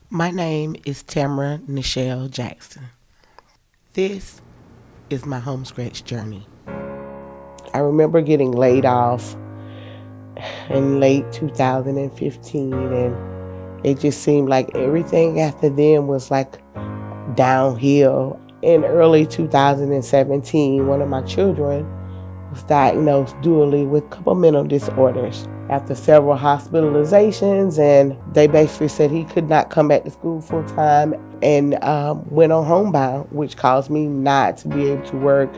My name is Tamara Jackson. This is my HomeStretch journey. I remember getting laid off in late 2015, and it just seemed like everything after then was like downhill. In early 2017, one of my children was diagnosed dually with a couple mental disorders. After several hospitalizations, and they basically said he could not come back to school full time, and went on homebound, which caused me not to be able to work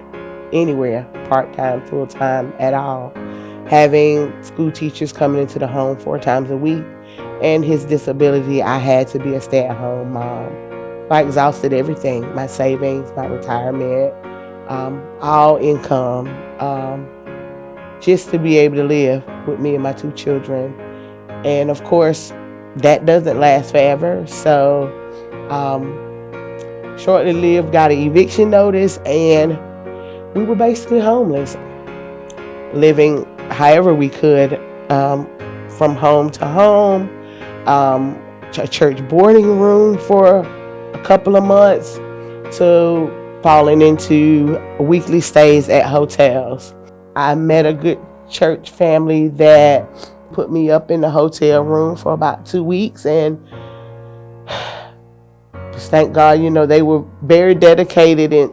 anywhere part time, full time at all. Having school teachers coming into the home 4 times a week, and his disability, I had to be a stay at home mom. I exhausted everything, my savings, my retirement, all income, just to be able to live with me and my 2 children. And of course, that doesn't last forever. So, shortly lived, got an eviction notice, and we were basically homeless, living however we could, from home to home, a church boarding room for a couple of months, to falling into weekly stays at hotels. I met a good church family that put me up in the hotel room for about 2 weeks, and just thank God, they were very dedicated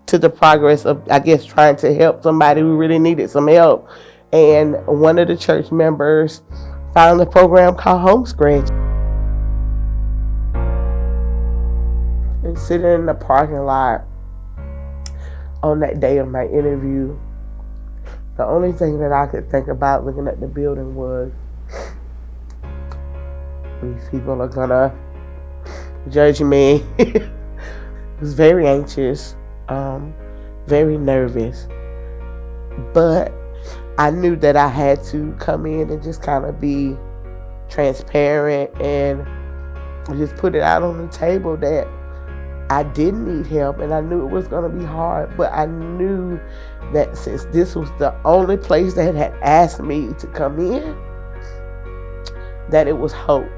to the progress of, I guess, trying to help somebody who really needed some help. And one of the church members found a program called HomeStretch. And sitting in the parking lot on that day of my interview, the only thing that I could think about looking at the building was, these people are gonna judge me. I was very anxious, very nervous, but I knew that I had to come in and just kind of be transparent and just put it out on the table that I didn't need help, and I knew it was going to be hard, but I knew that since this was the only place that had asked me to come in, that it was hope.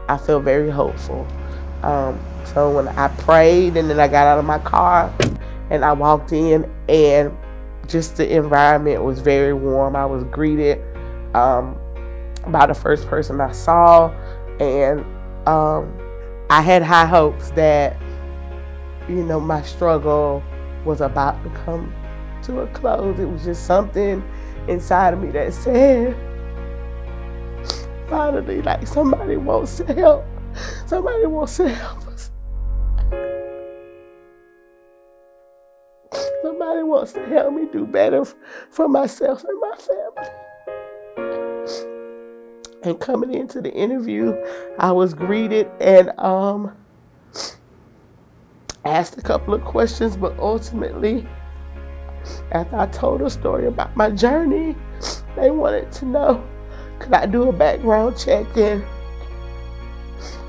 I felt very hopeful. So when I prayed, and then I got out of my car and I walked in, and just the environment was very warm. I was greeted by the first person I saw, and I had high hopes that my struggle was about to come to a close. It was just something inside of me that said, finally, like, somebody wants to help. Somebody wants to help us. Somebody wants to help me do better for myself and my family. And coming into the interview, I was greeted and asked a couple of questions, but ultimately, after I told a story about my journey, they wanted to know, could I do a background check, and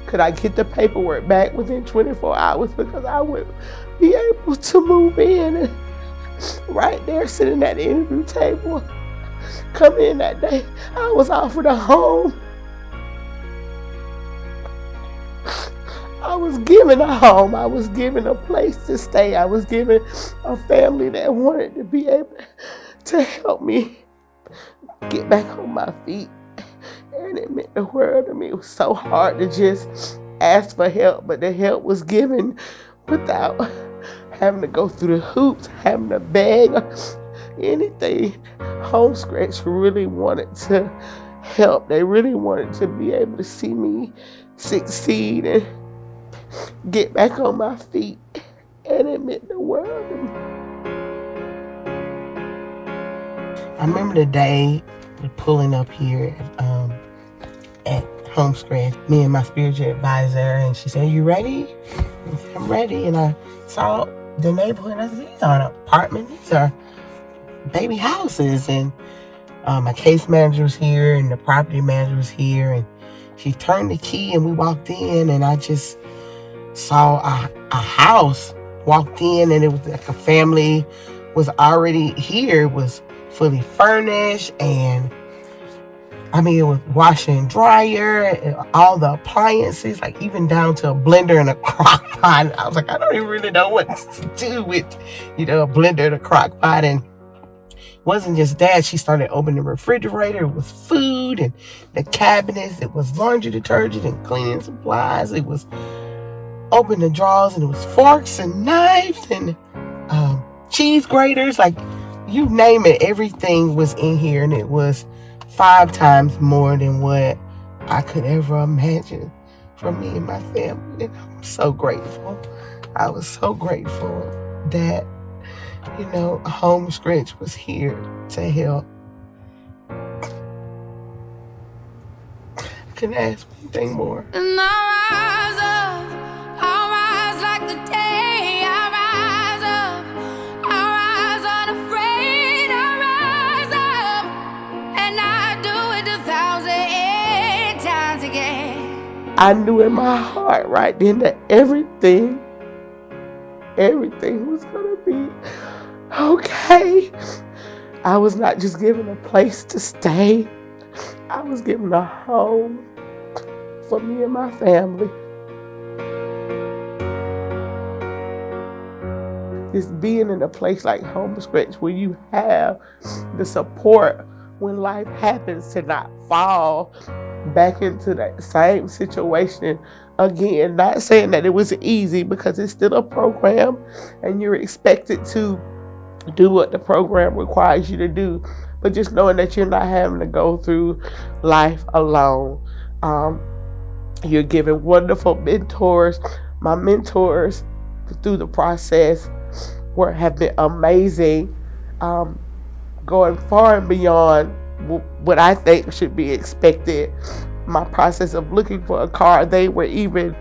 could I get the paperwork back within 24 hours, because I would be able to move in. And right there, sitting at the interview table, coming in that day, I was offered a home. I was given a home. I was given a place to stay. I was given a family that wanted to be able to help me get back on my feet. And it meant the world to me. It was so hard to just ask for help, but the help was given without having to go through the hoops, having to beg or anything. HomeStretch really wanted to help. They really wanted to be able to see me succeed and get back on my feet, and it meant the world to me. I remember the day pulling up here at HomeStretch, me and my spiritual advisor, and she said, "You ready?" I said, "I'm ready." And I saw the neighborhood, and I said, "These aren't apartments, these are baby houses." And my case manager was here, and the property manager was here, and she turned the key, and we walked in, and I just saw a house. Walked in, and it was like a family was already here. It was fully furnished, and I mean, it was washer and dryer, all the appliances, like even down to a blender and a crock pot. I was like, I don't even really know what to do with, a blender and a crock pot. And it wasn't just that. She started opening the refrigerator with food, and the cabinets. It was laundry detergent and cleaning supplies. It was open the drawers, and it was forks and knives and cheese graters. Like, you name it, everything was in here, and it was 5 times more than what I could ever imagine for me and my family. And I'm so grateful. I was so grateful that, HomeStretch was here to help. I couldn't ask for anything more. And I rise like the day, I rise up, I rise unafraid, I rise up, and I do it 1,000 times again. I knew in my heart right then that everything was gonna be okay. I was not just given a place to stay. I was given a home for me and my family. Just being in a place like HomeStretch where you have the support when life happens to not fall back into that same situation again. Not saying that it was easy, because it's still a program and you're expected to do what the program requires you to do, but just knowing that you're not having to go through life alone. You're given wonderful mentors. My mentors through the process have been amazing, going far and beyond what I think should be expected. My process of looking for a car, they were even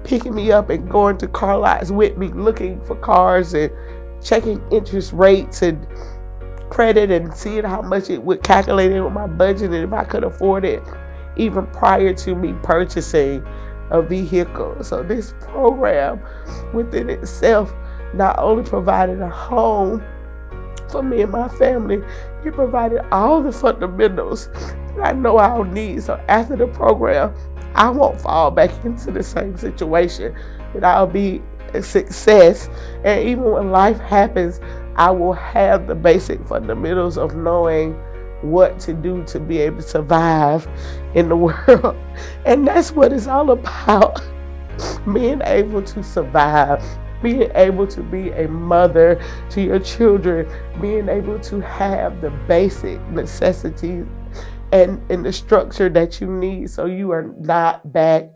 picking me up and going to car lots with me, looking for cars and checking interest rates and credit and seeing how much it would calculate in with my budget and if I could afford it, even prior to me purchasing a vehicle. So this program within itself not only provided a home for me and my family, it provided all the fundamentals that I know I'll need. So after the program, I won't fall back into the same situation, that I'll be a success. And even when life happens, I will have the basic fundamentals of knowing what to do to be able to survive in the world. And that's what it's all about. Being able to survive, being able to be a mother to your children, being able to have the basic necessities and the structure that you need so you are not back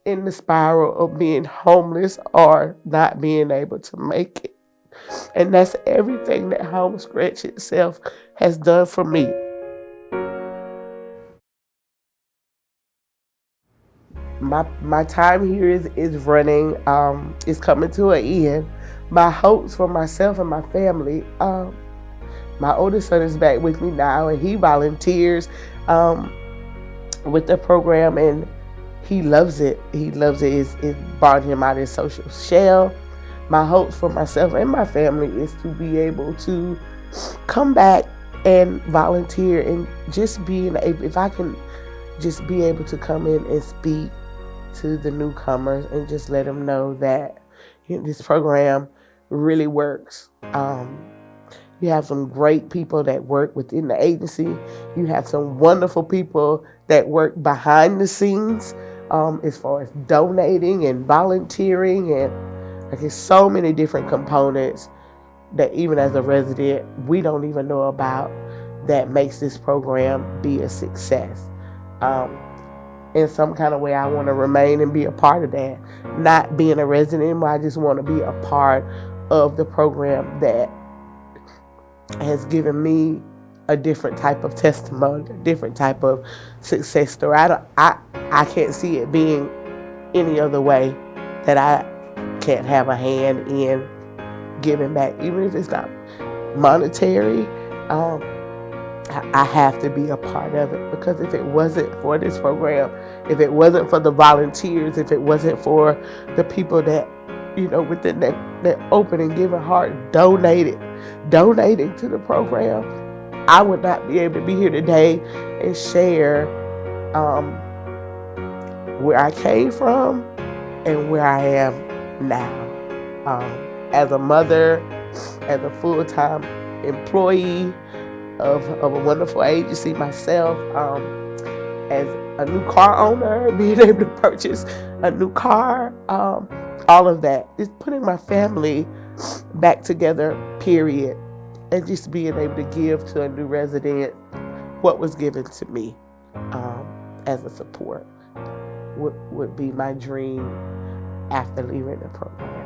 in the spiral of being homeless or not being able to make it. And that's everything that HomeStretch itself has done for me. My time here is running, is coming to an end. My hopes for myself and my family, my oldest son is back with me now, and he volunteers with the program, and he loves it. It's brought him out of his social shell. My hopes for myself and my family is to be able to come back and volunteer and just being able, if I can just be able to come in and speak to the newcomers and just let them know that this program really works. You have some great people that work within the agency. You have some wonderful people that work behind the scenes, as far as donating and volunteering, and like there's so many different components that even as a resident we don't even know about that makes this program be a success. In some kind of way, I want to remain and be a part of that. Not being a resident anymore, I just want to be a part of the program that has given me a different type of testimony, a different type of success story. I can't see it being any other way that I can't have a hand in giving back, even if it's not monetary. I have to be a part of it, because if it wasn't for this program, if it wasn't for the volunteers, if it wasn't for the people that, within that open and giving heart donating to the program, I would not be able to be here today and share where I came from and where I am now. As a mother, as a full-time employee of a wonderful agency myself, as a new car owner, being able to purchase a new car, all of that is putting my family back together, period, and just being able to give to a new resident what was given to me as a support would be my dream after leaving the program.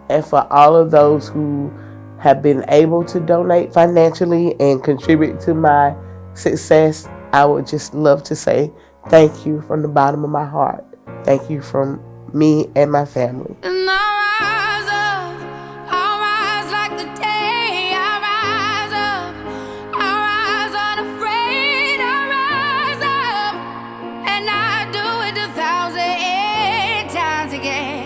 And for all of those who have been able to donate financially and contribute to my success, I would just love to say thank you from the bottom of my heart. Thank you from me and my family. And I rise up, I rise like the day. I rise up, I rise unafraid. I rise up, and I do it 1,000 times again.